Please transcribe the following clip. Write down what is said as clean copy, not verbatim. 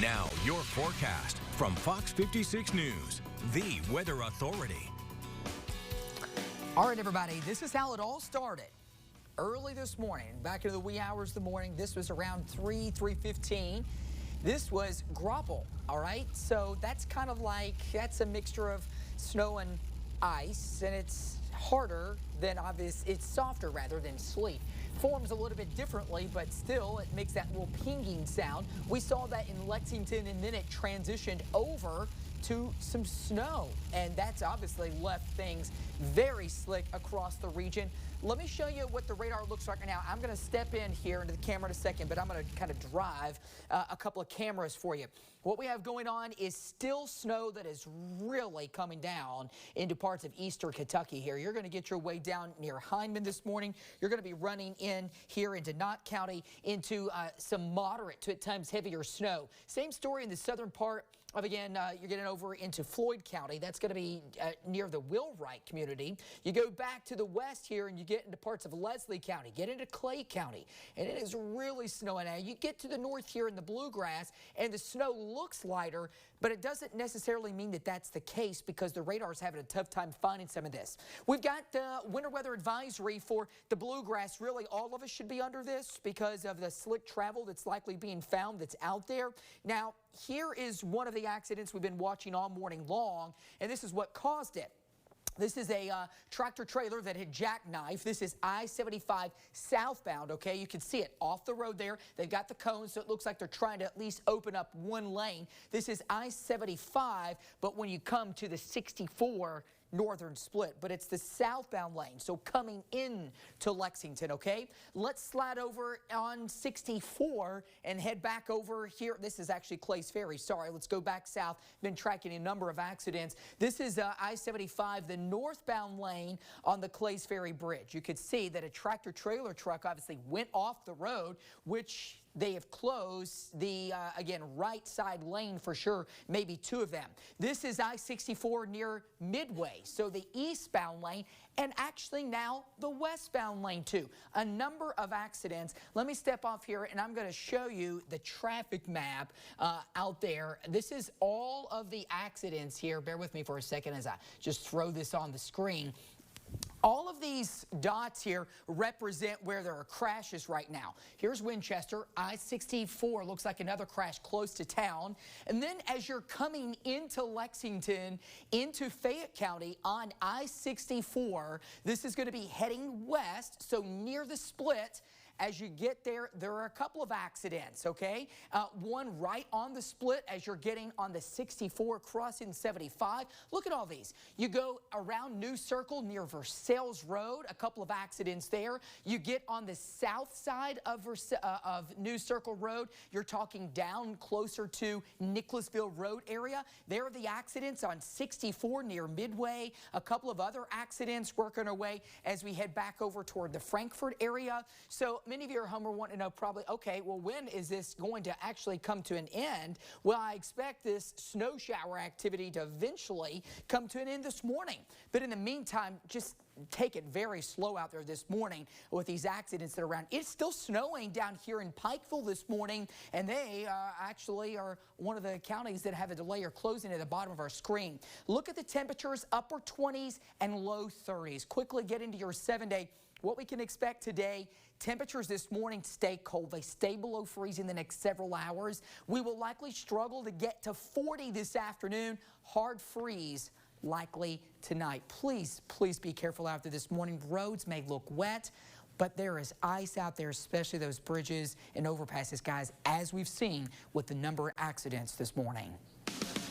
Now, your forecast from Fox 56 News, the weather authority. All right, everybody, this is how it all started. Early this morning, back into the wee hours of the morning, this was around 3:15. This was graupel, all right? So that's kind of like, that's a mixture of snow and ice, and it's harder than it's softer rather than sleet. Forms a little bit differently, but still it makes that little pinging sound. We saw that in Lexington, and then it transitioned over to some snow, and that's obviously left things very slick across the region. Let me show you what the radar looks like right now. I'm going to step in here into the camera in a second, but I'm going to kind of drive a couple of cameras for you. What we have going on is still snow that is really coming down into parts of eastern Kentucky here. You're going to get your way down near Hindman this morning. You're going to be running in here into Knott County into some moderate to at times heavier snow. Same story in the southern part of, again, you're getting over into Floyd County. That's going to be near the Wheelwright community. You go back to the west here and you get into parts of Leslie County, get into Clay County, and it is really snowing now. You get to the north here in the bluegrass, and the snow looks lighter, but it doesn't necessarily mean that that's the case because the radar is having a tough time finding some of this. We've got the winter weather advisory for the bluegrass. Really, all of us should be under this because of the slick travel that's likely being found that's out there. Now, here is one of the accidents we've been watching all morning long, and this is what caused it. This is a tractor trailer that had jackknifed. This is I-75 southbound, okay? You can see it off the road there. They've got the cones, so it looks like they're trying to at least open up one lane. This is I-75, but when you come to the 64 northern split, but it's the southbound lane, so coming in to Lexington, okay? Let's slide over on 64 and head back over here. This is actually Clay's Ferry, sorry. Let's go back south. Been tracking a number of accidents. This is I-75, the northbound lane on the Clay's Ferry Bridge. You could see that a tractor trailer truck obviously went off the road, which they have closed the, again, right side lane for sure, maybe two of them. This is I-64 near Midway, so the eastbound lane, and actually now the westbound lane too. A number of accidents. Let me step off here and I'm going to show you the traffic map out there. This is all of the accidents here. Bear with me for a second as I just throw this on the screen. All of these dots here represent where there are crashes right now. Here's Winchester, I-64, looks like another crash close to town. And then as you're coming into Lexington, into Fayette County on I-64, this is going to be heading west, so near the split. As you get there, there are a couple of accidents, okay? One right on the split as you're getting on the 64 crossing 75. Look at all these. You go around New Circle near Versailles Road, a couple of accidents there. You get on the south side of New Circle Road. You're talking down closer to Nicholasville Road area. There are the accidents on 64 near Midway. A couple of other accidents working our way as we head back over toward the Frankfort area. So many of you are home are wanting to know probably, okay, well, when is this going to actually come to an end? Well, I expect this snow shower activity to eventually come to an end this morning. But in the meantime, just take it very slow out there this morning with these accidents that are around. It's still snowing down here in Pikeville this morning, and they actually are one of the counties that have a delay or closing at the bottom of our screen. Look at the temperatures, upper 20s and low 30s. Quickly get into your 7-day. What we can expect today, temperatures this morning stay cold. They stay below freezing the next several hours. We will likely struggle to get to 40 this afternoon. Hard freeze likely tonight. Please, please be careful out there this morning. Roads may look wet, but there is ice out there, especially those bridges and overpasses, guys, as we've seen with the number of accidents this morning.